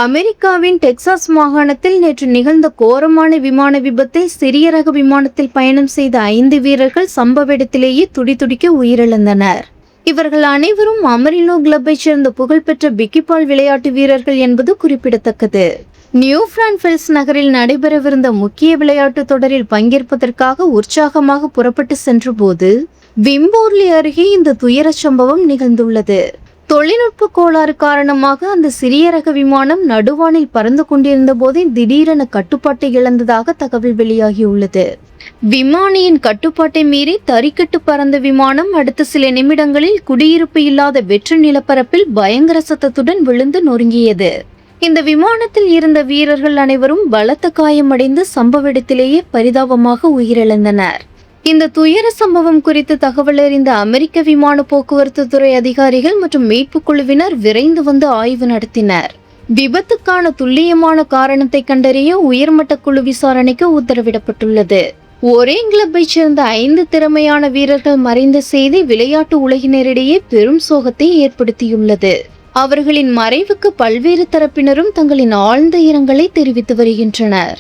அமெரிக்காவின் டெக்சாஸ் மாகாணத்தில் நேற்று நிகழ்ந்த கோரமான விமான விபத்தில் சிறிய ரக விமானத்தில் பயணம் செய்த 5 வீரர்கள் சம்பவ இடத்திலேயே துடிதுடிக்க உயிரிழந்தனர். இவர்கள் அனைவரும் அமரினோ கிளப்பைச் சேர்ந்த புகழ்பெற்ற பிக்கிபால் விளையாட்டு வீரர்கள் என்பது குறிப்பிடத்தக்கது. நியூ பிரான்ஃபெல்ஸ் நகரில் நடைபெறவிருந்த முக்கிய விளையாட்டு தொடரில் பங்கேற்பதற்காக உற்சாகமாக புறப்பட்டு சென்றபோது விம்போர்லி அருகே இந்த துயர சம்பவம் நிகழ்ந்துள்ளது. தொழில்நுட்ப கோளாறு காரணமாக அந்த சிறிய ரக விமானம் நடுவானில் பறந்து கொண்டிருந்த போதே திடீரென கட்டுப்பாட்டை இழந்ததாக தகவல் வெளியாகியுள்ளது. விமானியின் கட்டுப்பாட்டை மீறி தறிக்கட்டு பறந்த விமானம் அடுத்த சில நிமிடங்களில் குடியிருப்பு இல்லாத வெற்று நிலப்பரப்பில் பயங்கர சத்தத்துடன் விழுந்து நொறுங்கியது. இந்த விமானத்தில் இருந்த வீரர்கள் அனைவரும் பலத்த காயமடைந்து சம்பவ இடத்திலேயே பரிதாபமாக உயிரிழந்தனர். இந்த துயர சம்பவம் குறித்து தகவல் அறிந்த அமெரிக்க விமான போக்குவரத்து துறை அதிகாரிகள் மற்றும் மீட்பு குழுவினர் விரைந்து வந்து ஆய்வு நடத்தினர். விபத்துக்கான துல்லியமான காரணத்தை கண்டறிய உயர்மட்ட குழு விசாரணைக்கு உத்தரவிடப்பட்டுள்ளது. ஒரே கிளப்பை சேர்ந்த 5 திறமையான வீரர்கள் மறைந்த செய்தி விளையாட்டு உலகினரிடையே பெரும் சோகத்தை ஏற்படுத்தியுள்ளது. அவர்களின் மறைவுக்கு பல்வேறு தரப்பினரும் தங்களின் ஆழ்ந்த இரங்கலை தெரிவித்து வருகின்றனர்.